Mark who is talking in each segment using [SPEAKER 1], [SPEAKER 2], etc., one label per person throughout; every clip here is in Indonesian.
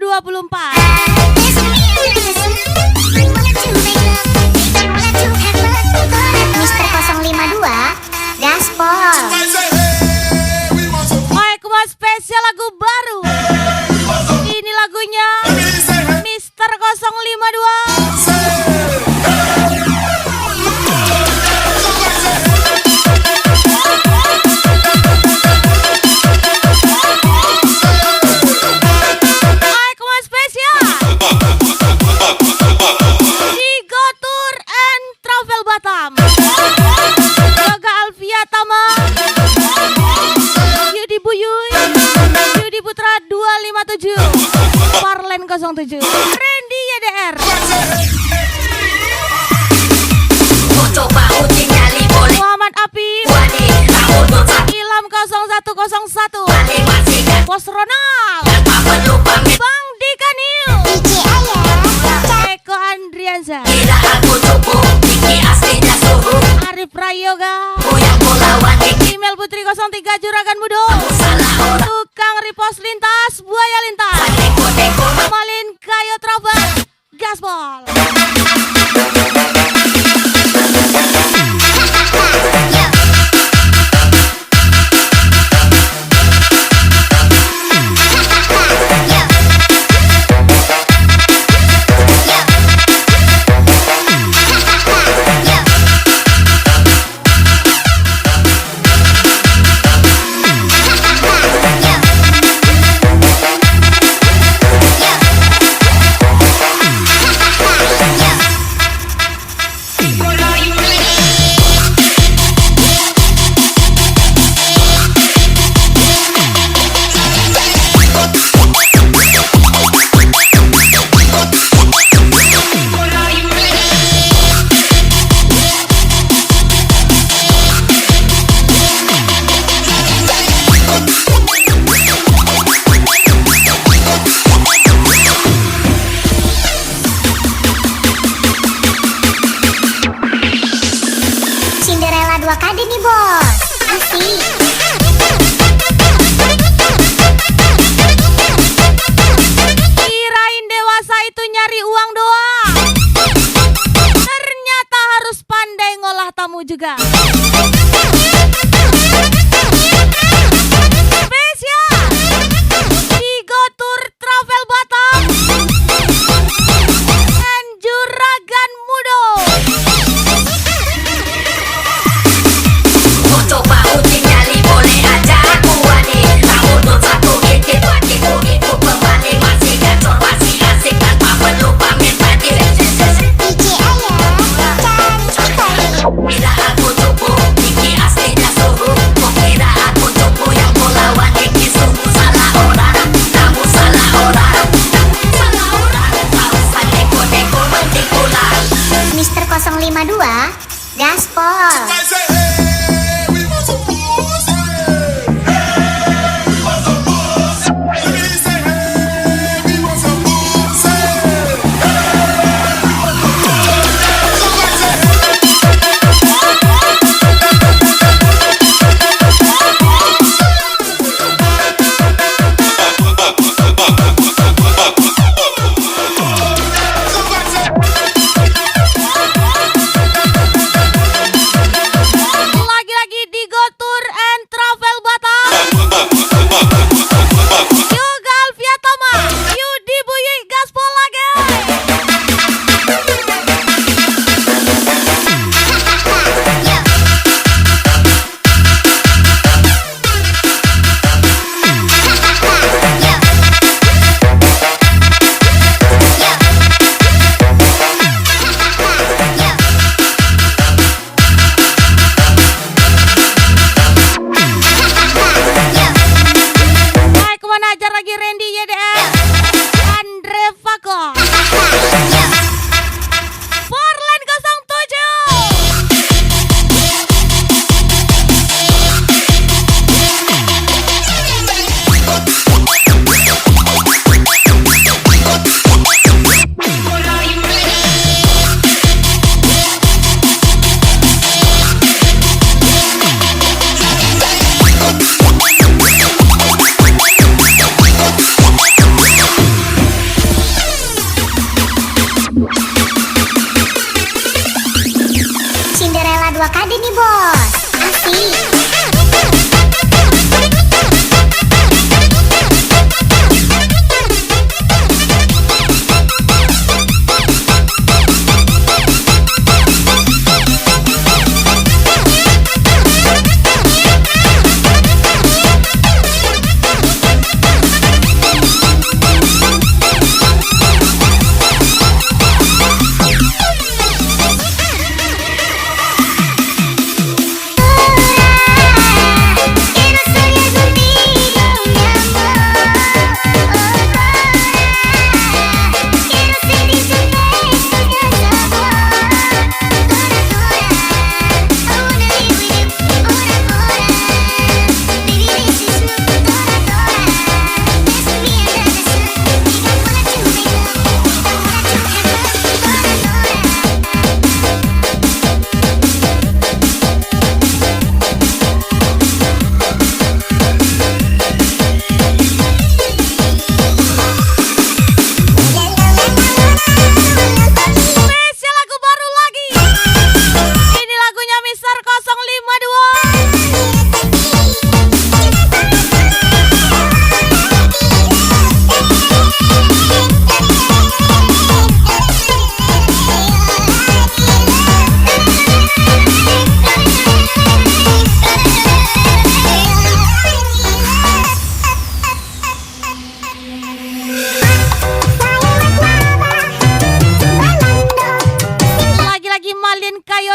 [SPEAKER 1] 2024.
[SPEAKER 2] Mister 052 Gaspol.
[SPEAKER 1] Mike spesial lagu baru. Ini lagunya Mister 052. Batam, Yoga Alvia Tama, Yudi Buyuy, Yudi Putra 257, Parlen 07, Randy YDR, Muhammad Apip, Ilham 0101, Bos Ronald, Bang Dikaniu, Eko Andrianza, Arif Prayoga, email Putri 03 Juragan Mudo, tukang repost lintas, buaya lintas, Malin Kayo Travel, Gaspol. Juga spesial Tigo Tour Travel Batam dan Juragan Mudo.
[SPEAKER 3] Coba uji nyali boleh aja aku wani. Tahun 21 itu pembanding masih gacor masih asik tanpa perlu pamit tadi. Bila aku cupu, Iki aslinya suhu. Kok kira aku cupu yang melawan Iki sungguh salah orang. Kamu salah orang, salah orang. Pausan neko-neko mending pulang.
[SPEAKER 2] Mister 052 Gaspol.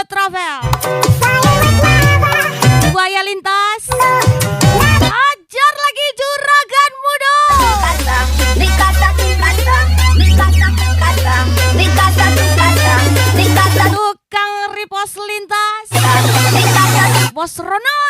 [SPEAKER 1] Travel. Buaya lintas. Ajar lagi juragan muda. Tukang repost lintas. Bos Rona.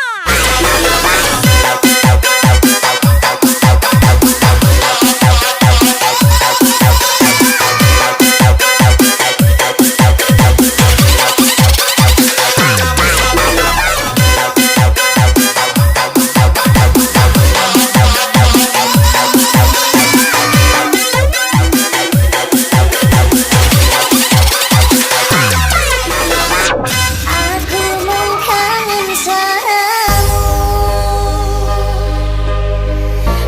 [SPEAKER 2] Aku mung kangen saramu,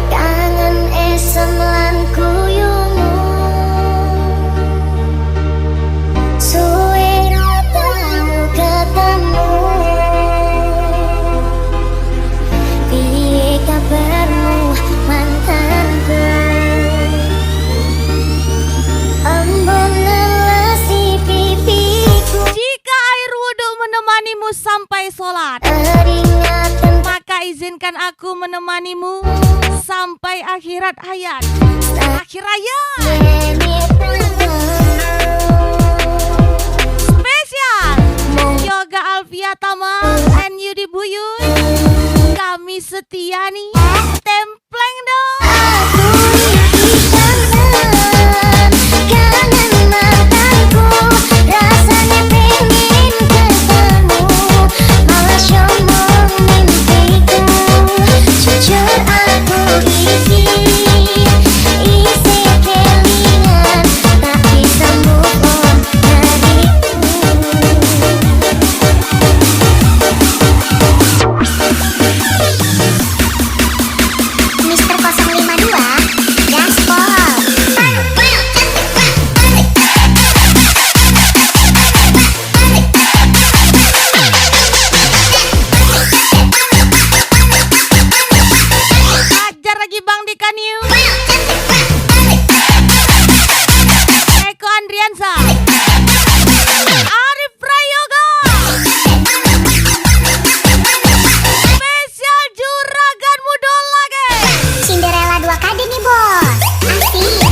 [SPEAKER 2] kangen esem lan kuyumu. Suwe ra tau ketemu, piye kabarmu mantanku? Ambon nelasi pipiku,
[SPEAKER 1] Jika air wudhu menemanimu sampai sholat,
[SPEAKER 2] peringatan
[SPEAKER 1] maka izinkan aku menemanimu sampai akhirat hayat. Akhir hayat. Spesial Yoga Alfiatama and Yudi Buyut. Kami setia nih. Templeng dong.
[SPEAKER 2] Aku kangen mantanku, rasanya pengen ketemu, malah syomong mimpiku. Jujur aku isi kelingan, tak bisa move on dariku. Mister 052 Gaspol.
[SPEAKER 1] Ajar lagi Bang Dikaniu. Eko Andriansa. Arif Prayoga. Spesial juragan mudol lagi.
[SPEAKER 2] Cinderella 2 KD nih bos, asik.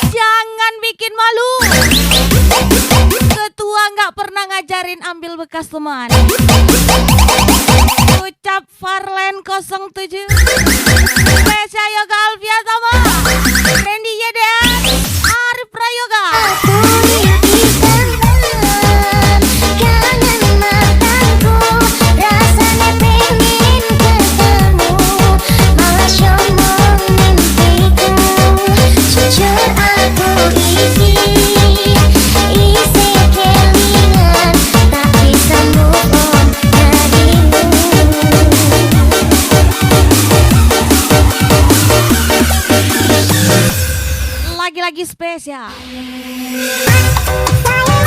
[SPEAKER 1] Jangan bikin malu. Ketua nggak pernah ngajarin ambil bekas teman. Ucap Farlen 07. Spesial Yoga Alfiatama. Randy Yedean. Arif Prayoga.
[SPEAKER 2] Aku impikan kangen mantanku, rasanya pengen ketemu, malah syomong mimpiku. Jujur aku isi kelingan, tak bisa move on darimu.
[SPEAKER 1] Lagi-lagi spesial.
[SPEAKER 2] Sayang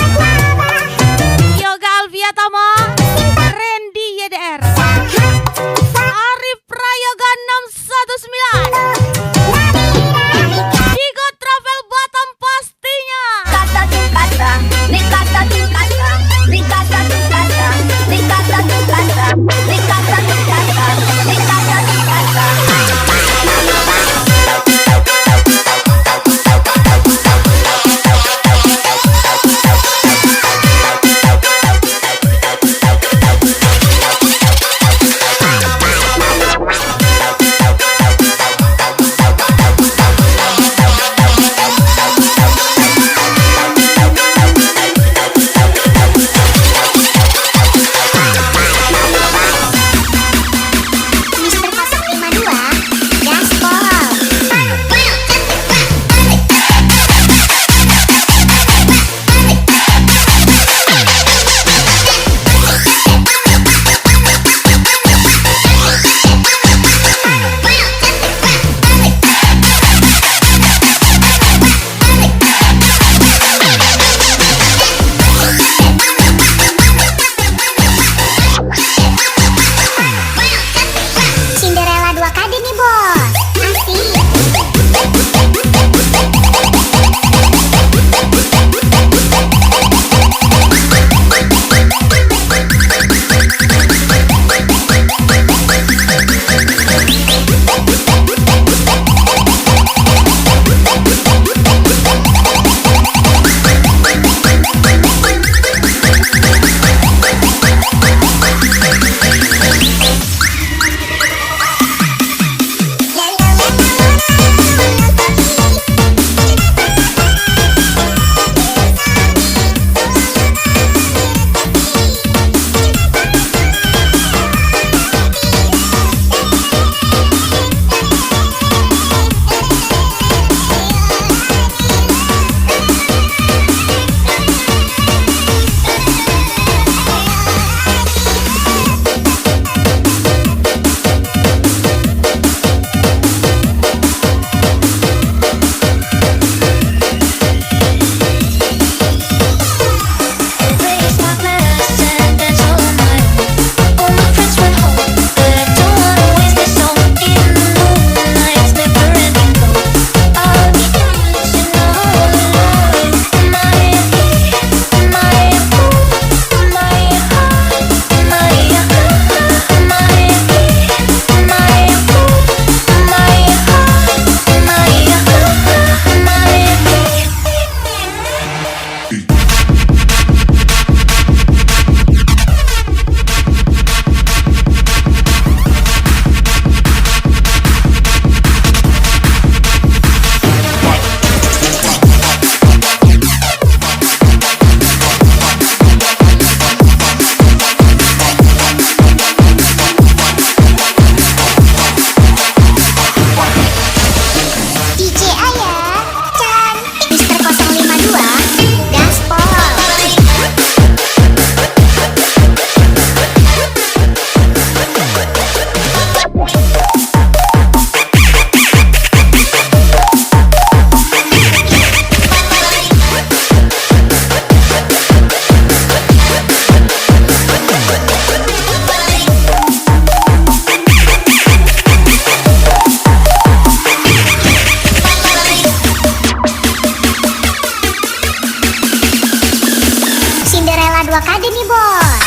[SPEAKER 2] nih bos.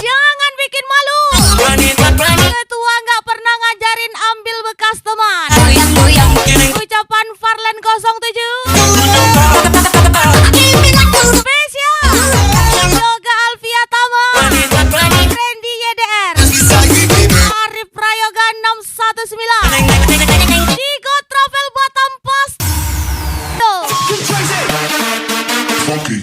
[SPEAKER 1] Jangan bikin malu. Ketua nggak pernah ngajarin ambil bekas teman. Ucapan Farlen 07. Spesial Yoga Alfiatama, Randy YDR, Arif Prayoga 619, Digo Travel Batam Pas.
[SPEAKER 4] Funky.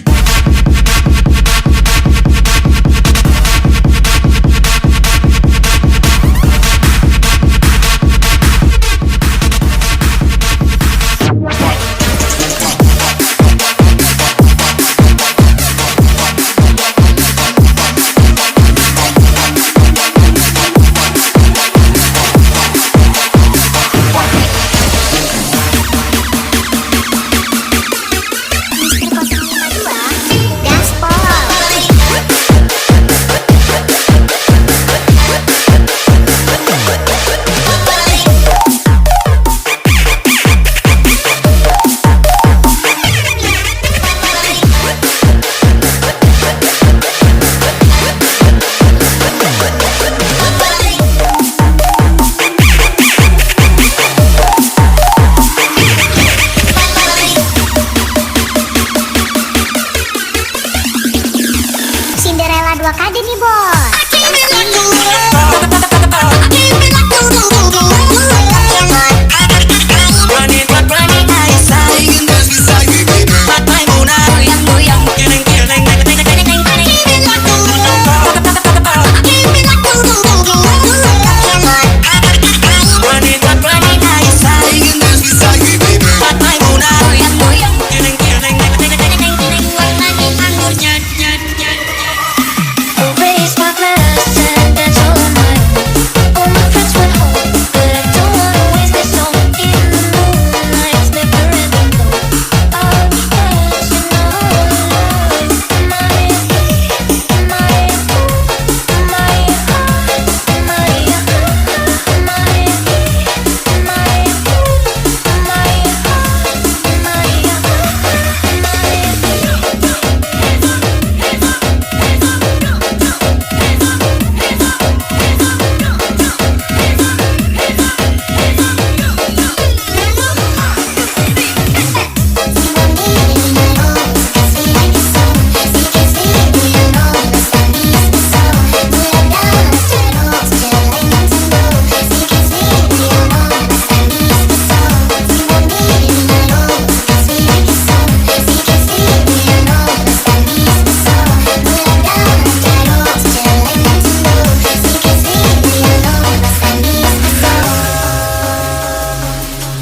[SPEAKER 2] Cinderella 2 KD nih bos.
[SPEAKER 5] Raise my glass and dance all night. All my friends went home, but I don't wanna waste this song. In the moonlight, it's never ending though. I'll be dancing all night. My heart, my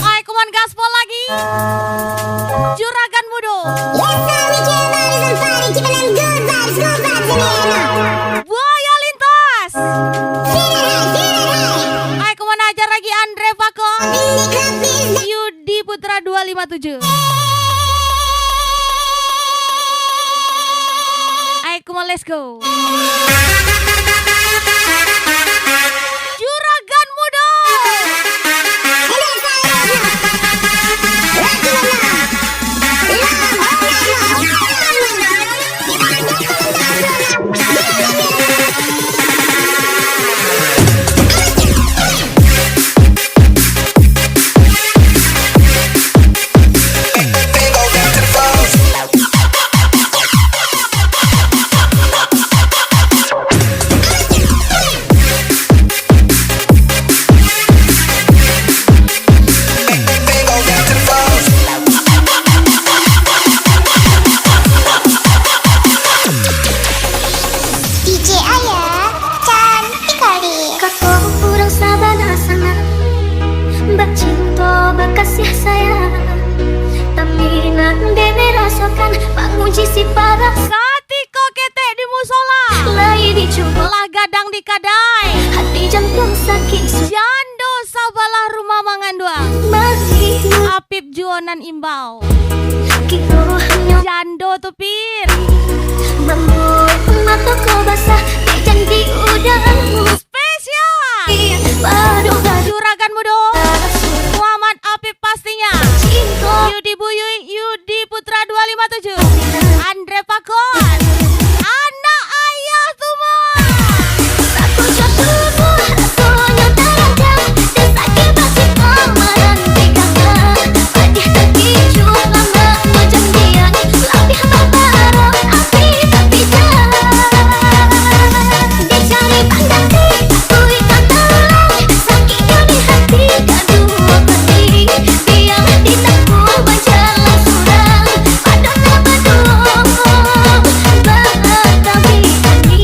[SPEAKER 1] Ayo kuman gaspol lagi. Juragan Mudo,
[SPEAKER 2] Yes sir, we can bodies and party, keeping them good vibes in here.
[SPEAKER 1] Buaya Lintas.
[SPEAKER 2] Feel it high.
[SPEAKER 1] Ayo kuman ajar lagi Andre Fako,
[SPEAKER 2] Ini club is
[SPEAKER 1] Yudi Putra 257. Ayo kuman let's go. Juragan Mudo.
[SPEAKER 2] DJ Ayah, cantik kali.
[SPEAKER 5] Kako urang sabana sana Bacinto bekasih sayang Taminan dene rasakan Panguji si paras
[SPEAKER 1] Sati kok ketek di musola,
[SPEAKER 5] Lai dicoba
[SPEAKER 1] lah gadang di kadai.
[SPEAKER 5] Hati jantung sakit
[SPEAKER 1] Jando sabalah rumah mangan doang.
[SPEAKER 5] Masih
[SPEAKER 1] Apip Juonan Imbau.
[SPEAKER 5] Kiro hanya
[SPEAKER 1] Jando tuh pir.
[SPEAKER 5] membuat mataku basah Janji udahmu
[SPEAKER 1] Spesial
[SPEAKER 5] Baru
[SPEAKER 1] Juragan Mudo, Muhammad Apip pastinya,
[SPEAKER 5] cinta
[SPEAKER 1] Yudi Buyui, Yudi Putra 2 107 Andre Pakon, anak ayah semua.
[SPEAKER 5] Aku jatuhmu rasanya terendam dan sakit masih kemarin pegangnya. Padih terpicu lama perjanjian, lebih berbareng api terpijak. Dicari pengganti, aku ikat tolong, sakitnya di hati kedua pedih. Biar tindaku berjalan surang, padahal berdua bertabi ini.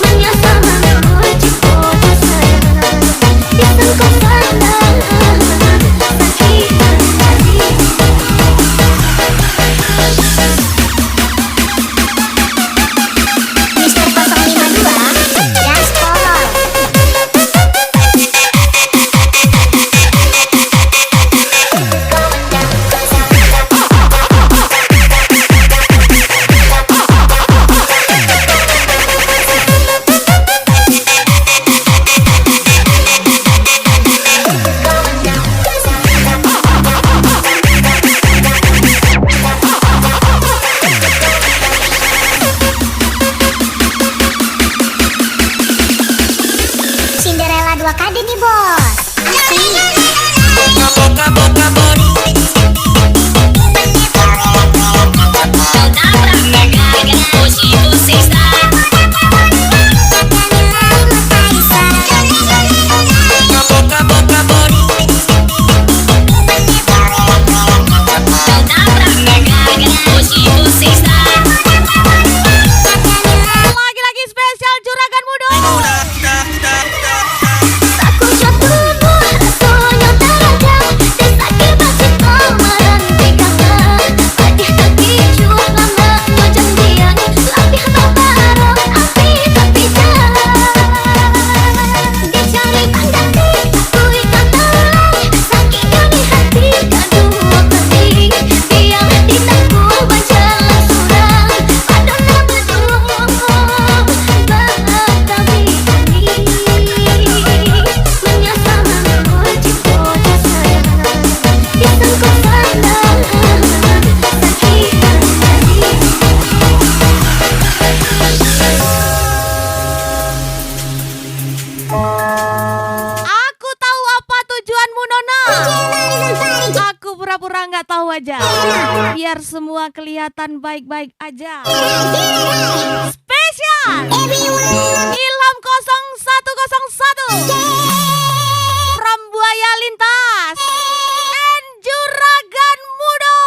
[SPEAKER 5] Menyesal membenci bodoh sayang, disangka salah, sakit hati.
[SPEAKER 2] Mister 052 Gas Kolor. Cinderella 2 kali nih bos.
[SPEAKER 1] Lagi-lagi spesial Juragan Muda.
[SPEAKER 5] Aku jatuhmu rasanya terendam dan sakit masih kemarin pegangnya. Padih terpicu lama perjanjian, lebih berbareng api terpijak. Dicari pengganti, aku ikat tolong, sakitnya di hati kedua pedih. Biar tindaku berjalan surang, padahal berdua bertabi ini. Menyesal membenci bodoh sayang, disangka salah, sakit hati.
[SPEAKER 1] Aku tahu apa tujuanmu, Nona. Aku pura-pura nggak tahu aja, biar semua kelihatan baik-baik aja. Spesial Ilham 0101 From Buaya Lintas and Juragan Muda.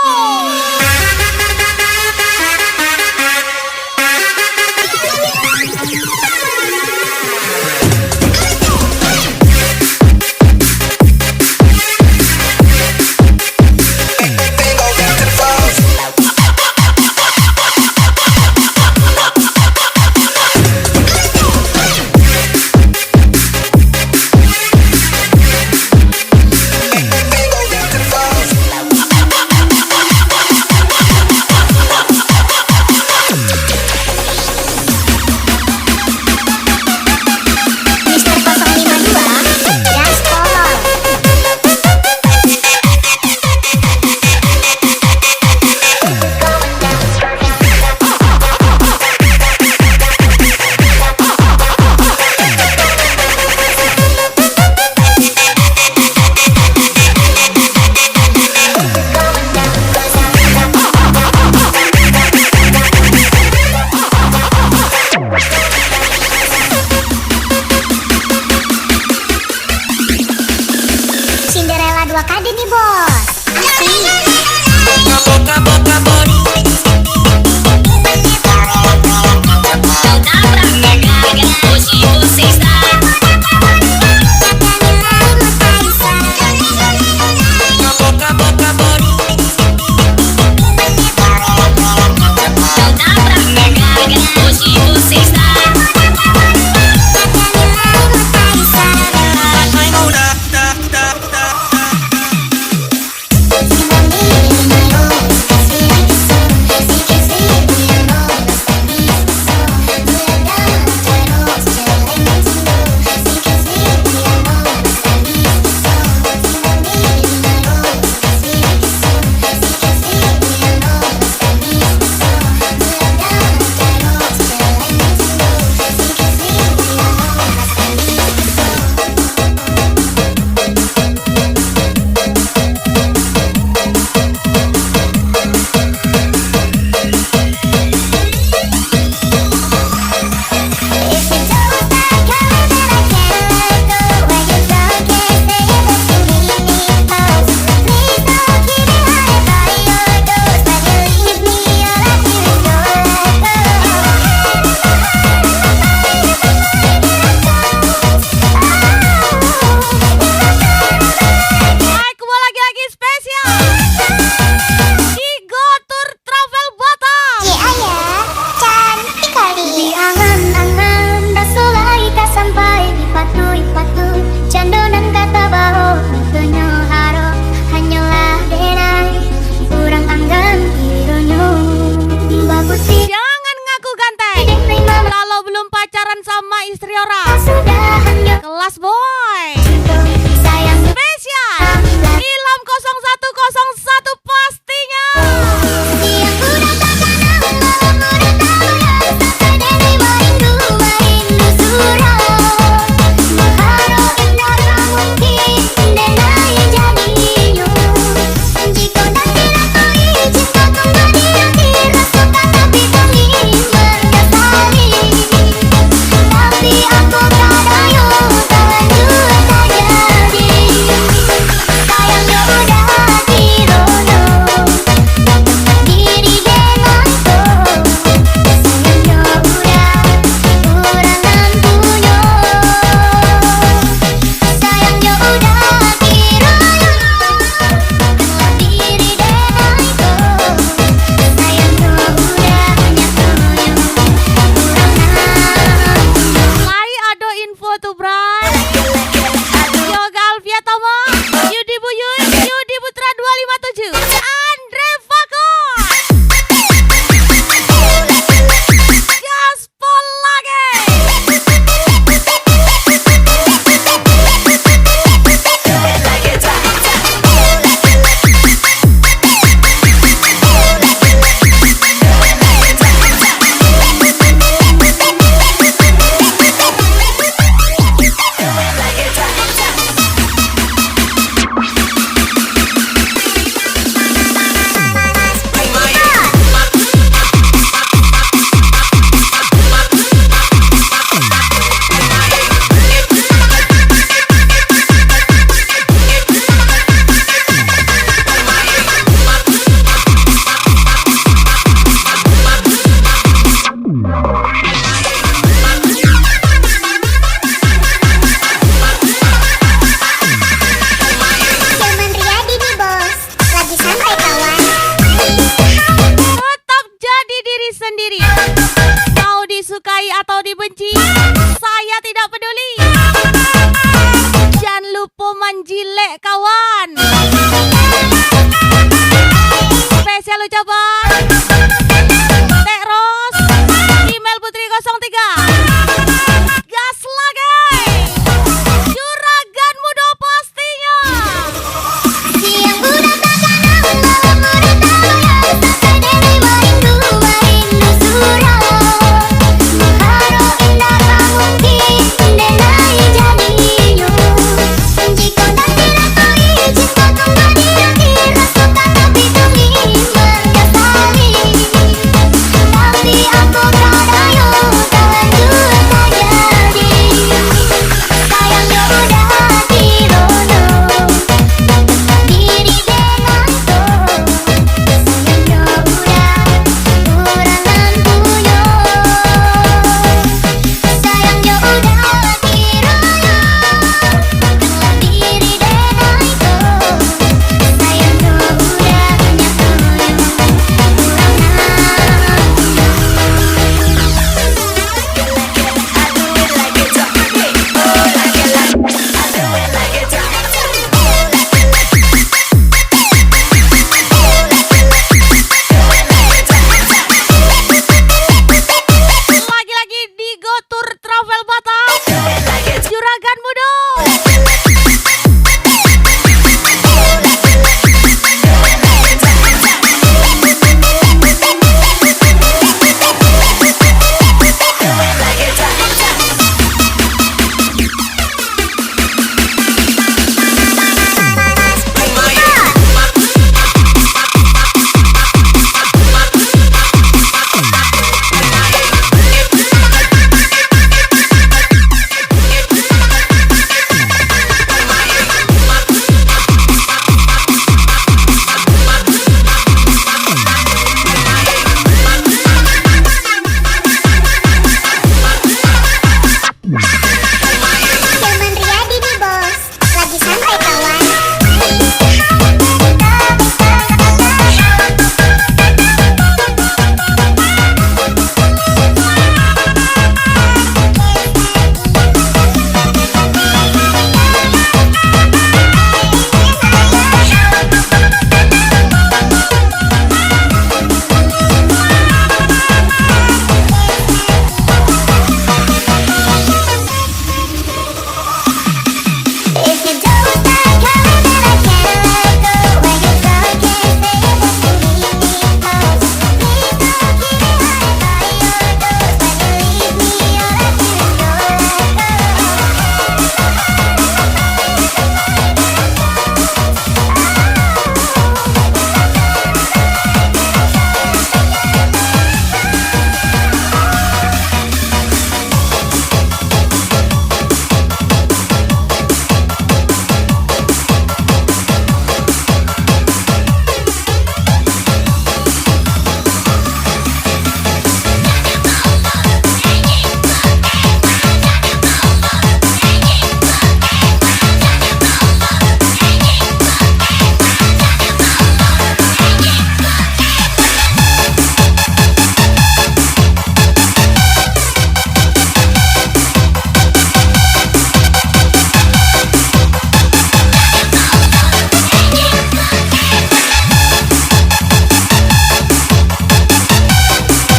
[SPEAKER 1] Jilek kawan. Spesial ucapan Tek Ros, email Putri 03. Gas lagi. Juragan muda pastinya.
[SPEAKER 2] Siang muda takkan malam muda tahu Sakadere warindu surau Haro indah tak mungkin denai jadinya Jika tak dirakui cinta kembali lagi Rasakan tapi demi mengesali Tapi aku kadang tak lanjut tak jadi Sayangnya udah dirono diri denganku Sayangnya udah kurangan punya Sayangnya udah diroyo dengan diri denganku Sayangnya udah
[SPEAKER 1] Lagi-lagi di Go Tour Travel Batam. Juragan muda. Hilman Riyadi nih bos, lagi santai kawan. If you don't stop coming, then I can't let go. When you're drunk, can't say it, but you leave me close. Please don't keep me high by your ghost. When you leave me, all I do is go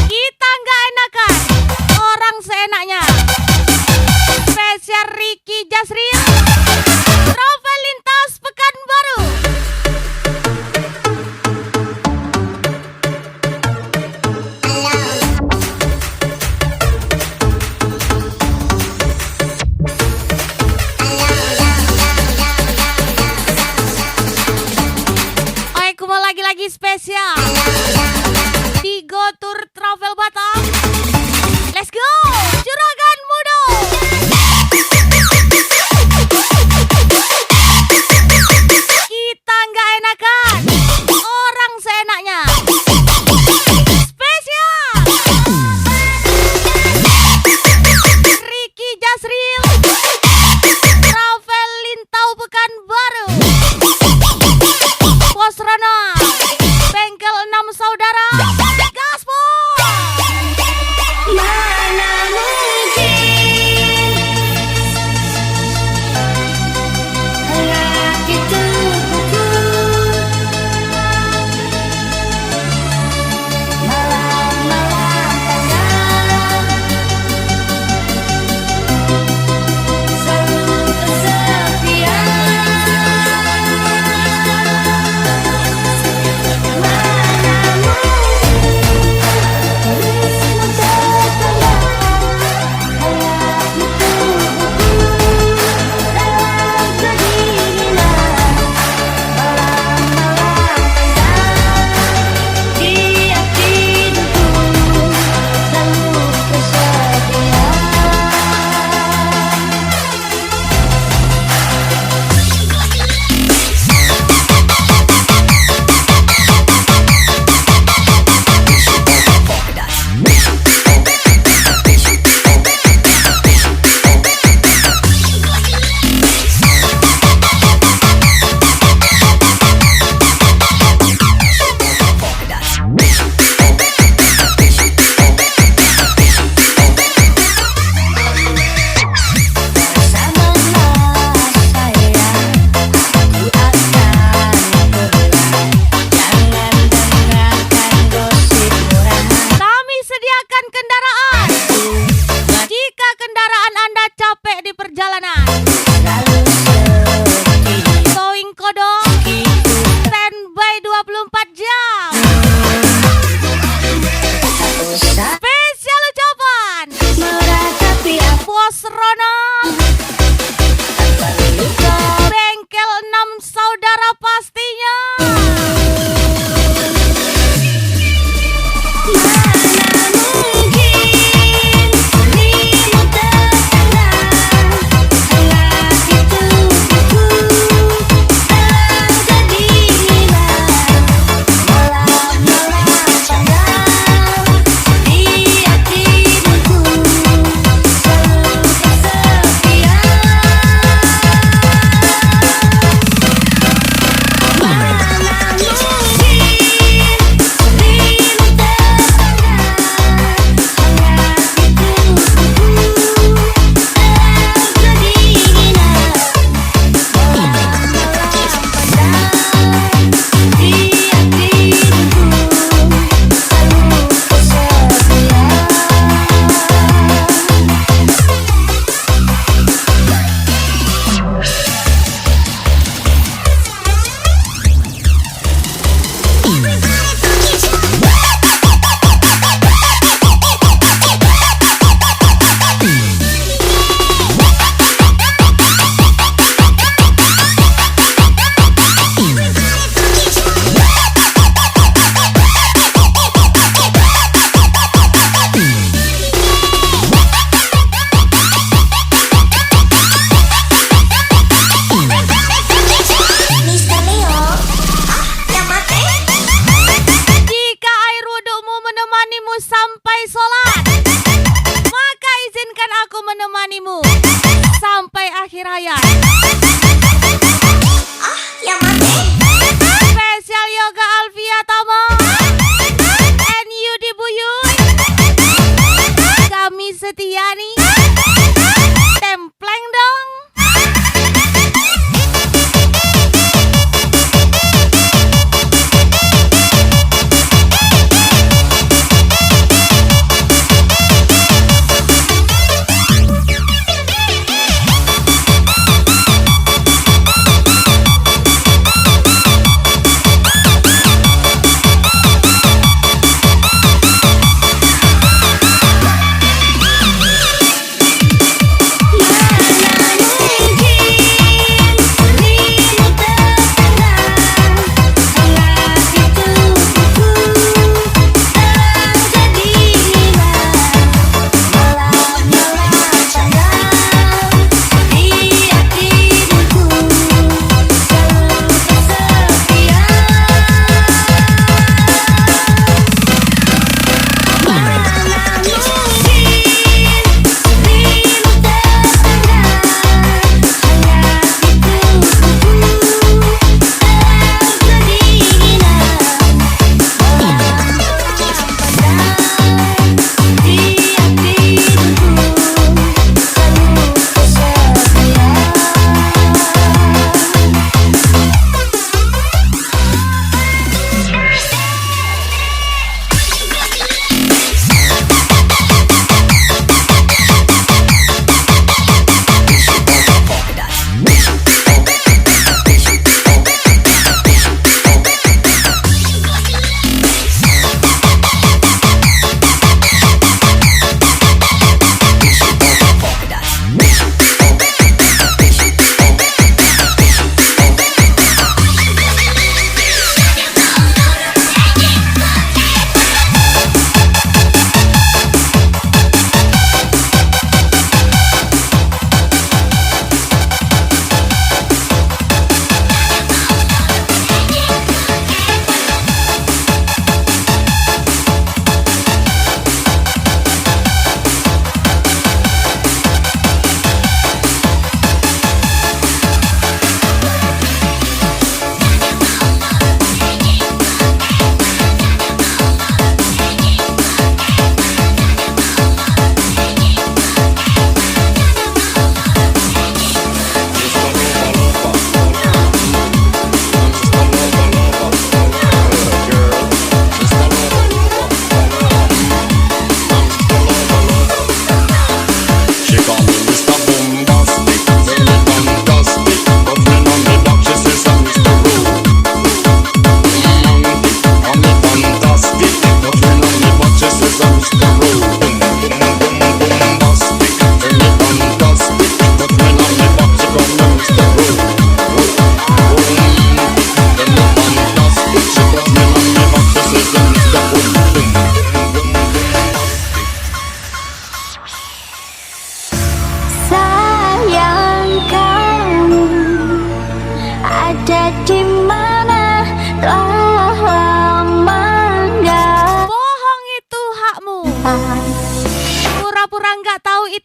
[SPEAKER 1] Kita nggak enakan, orang seenaknya. Spesial Ricky Jasril, Travel Lintas Pekanbaru. Oke, mau lagi-lagi spesial di Go Tour Travel Batam. Let's go, Juragan muda. Kita nggak enakan, orang seenaknya. Spesial Ricky Jasril, Travel Lintau Pekanbaru. Pos Rana, Bengkel 6 Saudara, Gaspol.
[SPEAKER 2] Mana mungkin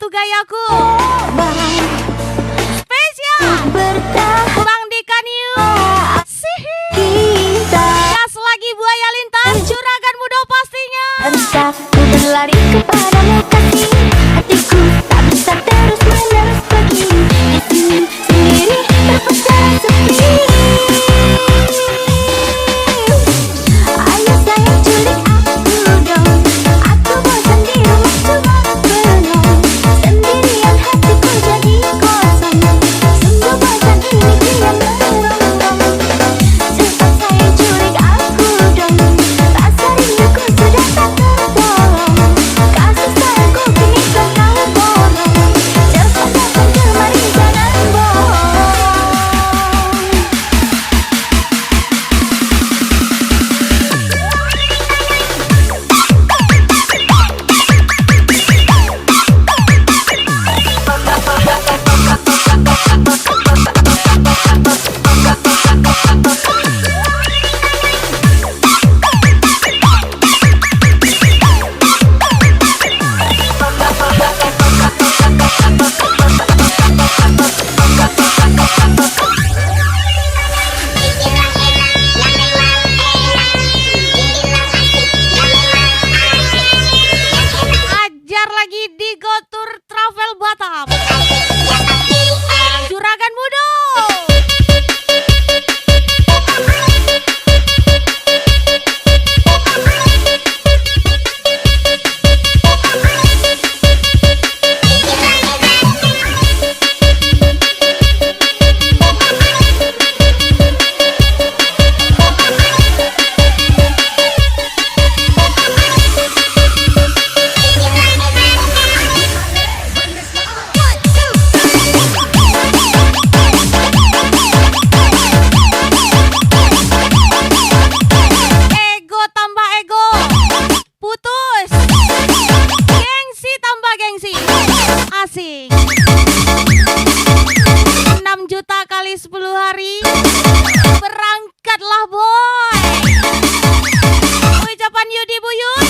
[SPEAKER 6] satu gayaku. Spesial Bang Dikaniu. Sihir. Gas lagi Buaya Lintas, Juragan Muda pastinya.
[SPEAKER 5] Entah ku berlari kepadamu kasih, hatiku tak bisa terus menerus pergi. Di sini sendiri terpesona sepi. Ayo sayang culik aku dong, aku bosan di rumah cuma bengong. Sendirian hatiku jadi kosong, sungguh bosan ini diam menggonggong. Cepat sayang culik aku dong, rasa rinduku sudah tak tertolong. Kasih sayangku kini kau borong, cepat datang kemari jangan bohong.
[SPEAKER 6] Ajar lagi di Go Tour Travel Batam. Juragan Muda. Ego tambah ego, putus. Gengsi tambah gengsi, asik. 6 juta kali 10 hari, berangkatlah boy. Ucapan Yudi Buyut,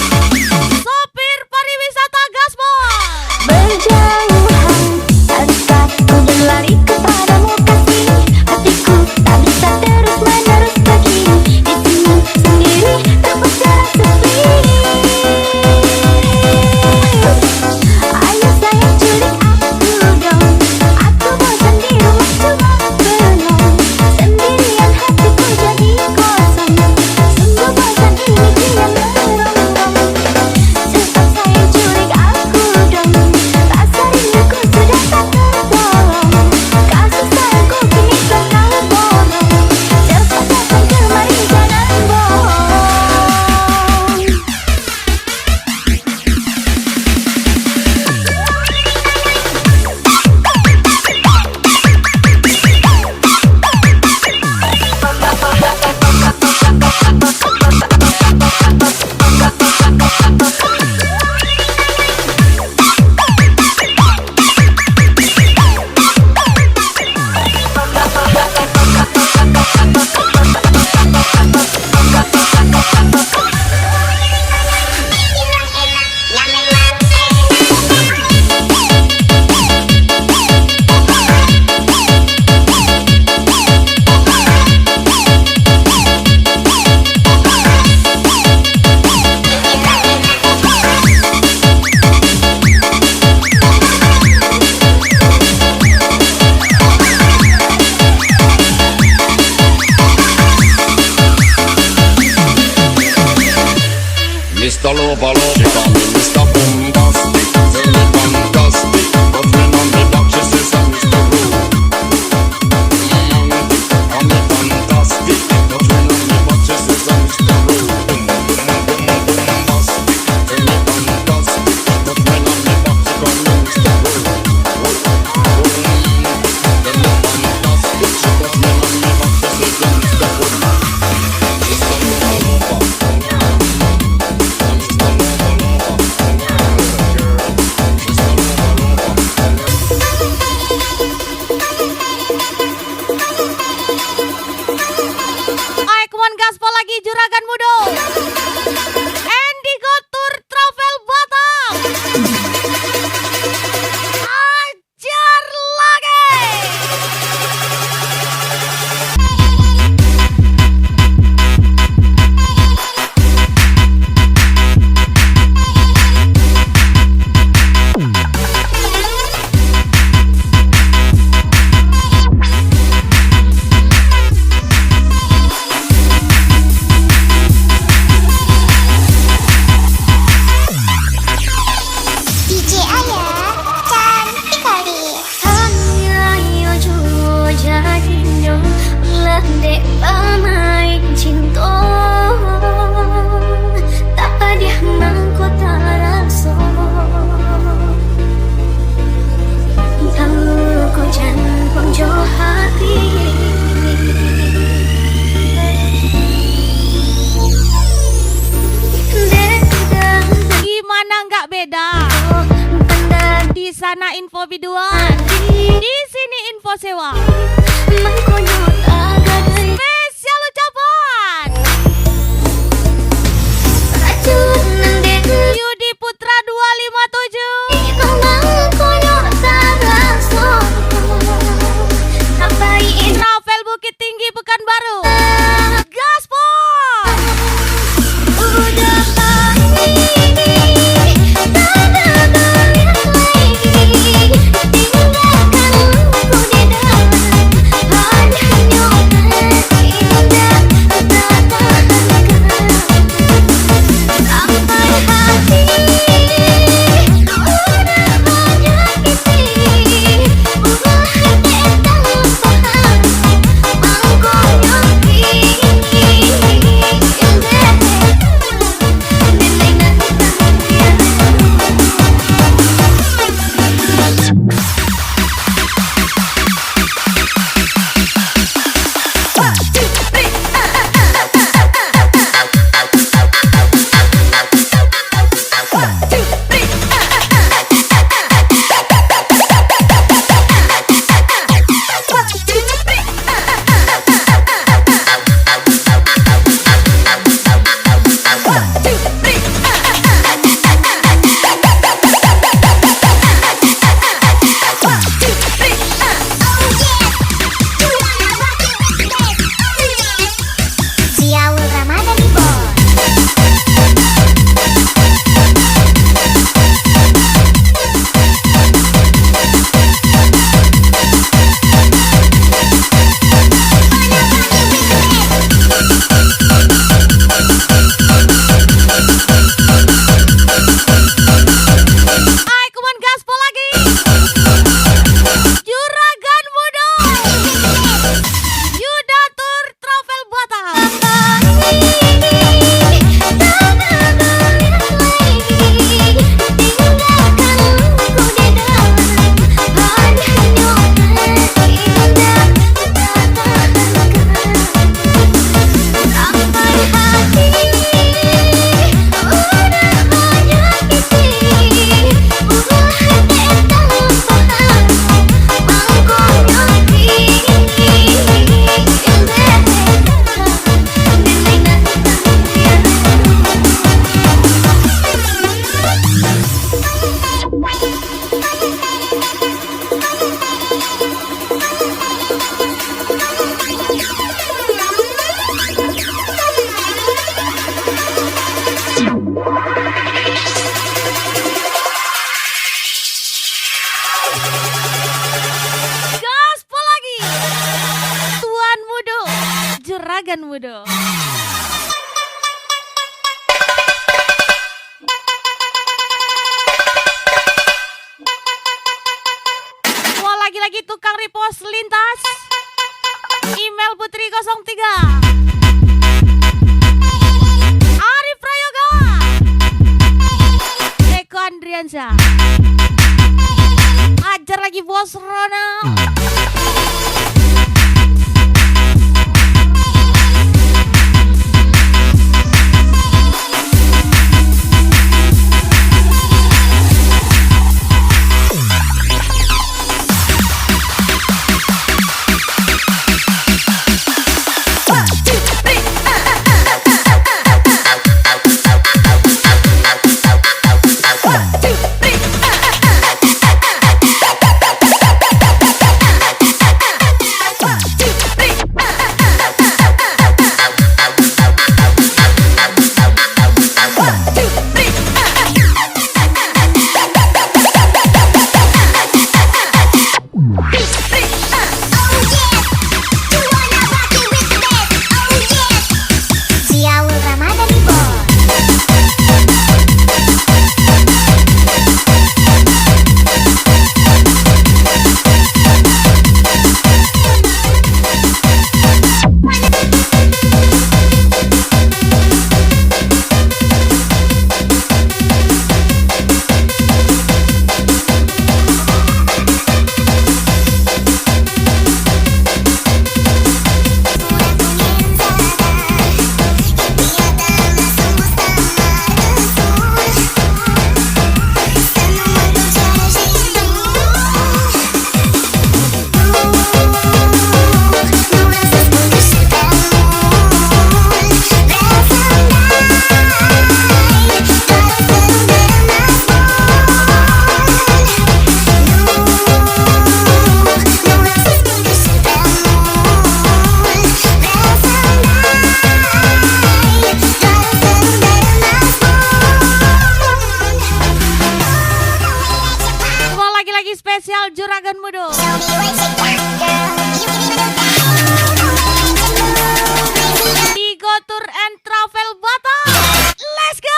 [SPEAKER 6] sopir pariwisata Gaspol.
[SPEAKER 5] Berjauhan, entah ku berlari kepadamu kasih, hatiku tak bisa terus menerus pergi. Di sini sendiri terpesona sepi. Ayo sayang culik aku dong, aku bosan di rumah cuma bengong. Sendirian hatiku jadi kosong, sungguh bosan ini diam menggonggong. Cepat sayang culik aku dong, rasa rinduku sudah tak tertolong. Kasih sayangku kini kau borong, cepat datang kemari jangan bohong.
[SPEAKER 4] Mr. Lover, she call me Mr. Bombastic. Tell me fantastic. Touch me on the back, she says I'm Mr. Rude. Romantic, call me fantastic. Touch me on the back, she says I'm Mr. Rude. Bombastic, tell me fantastic. Touch me on the back, she call me Mr. Rude. Tell me fantastic. She touch me on the back, she says I'm Mr. Rude. Mr. Lover,
[SPEAKER 6] sana info biduan, di sini info sewa. Spesial ucapan Yudi Putra 257 Travel Bukit Tinggi Pekanbaru. Gaspol. Gaspol lagi. Tuan Mudo, Juragan Mudo. Mau lagi-lagi tukang repost lintas. Email Putri 03. Arif Prayoga. Eko Andriansyah. Ajar lagi bos Ronald. Juragan Mudo.
[SPEAKER 2] Show me what you got, girl. You can even do that.
[SPEAKER 6] Digo Tour and Travel Batam. Let's go.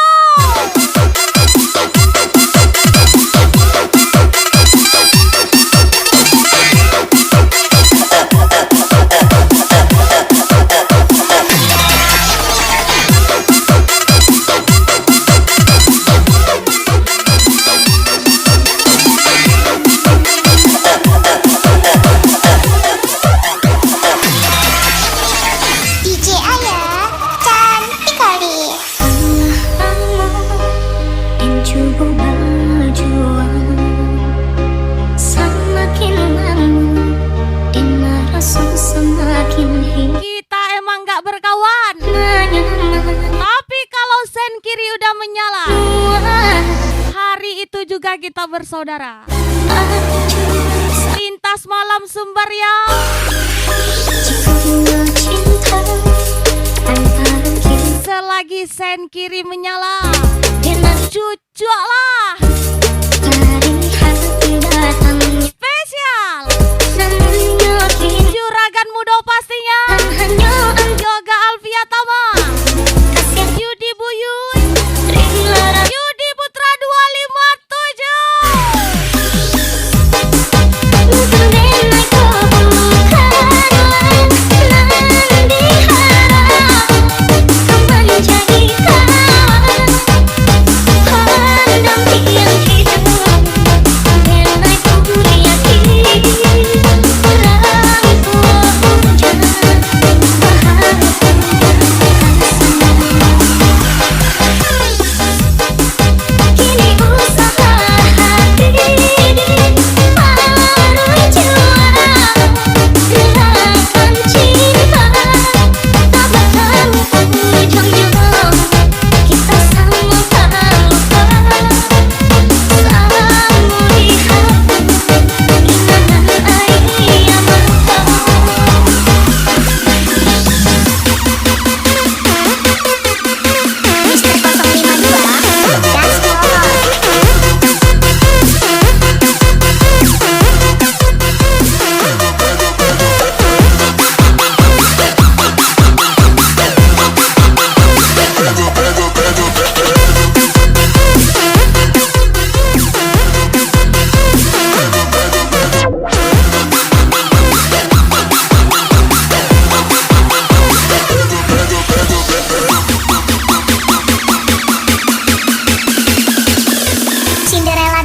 [SPEAKER 2] DJ Aya, cantik kali.
[SPEAKER 5] Mencoba berjuang semakin lama dan rasa semakin hilang.
[SPEAKER 6] Kita emang gak berkawan, tapi kalau sen kiri udah menyala, hari itu juga kita bersaudara. Lintas malam Sumbar ya. Selagi sen kiri menyala, cucuklah spesial Juragan Mudo pastinya. Yoga Alvia Tama, Yudi Buyut, Yudi Putra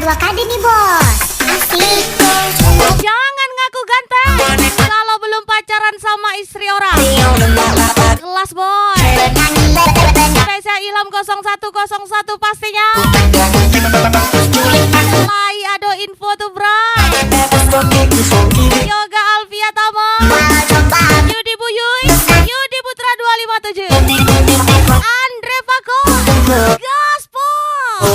[SPEAKER 2] 2KD nih bos. Asik.
[SPEAKER 6] Jangan ngaku ganteng kalau belum pacaran sama istri orang. Kelas boy. Spesial Ilham 0101 pastinya. Lai ado info tuh bray. Yoga Alvia Tama, Yudi Buyuy, Yudi Putra 257, Andre Pako, Gaspol.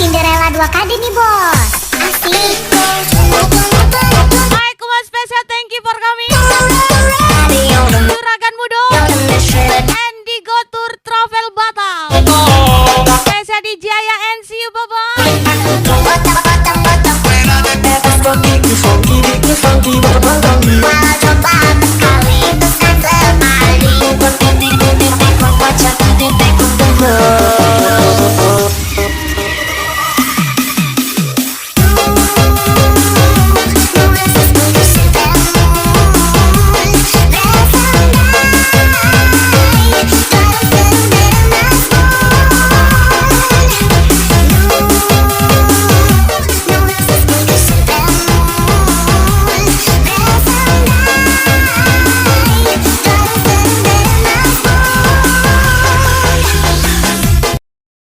[SPEAKER 2] Cinderella 2KD nih bos. Asik.
[SPEAKER 6] di Jaya and see you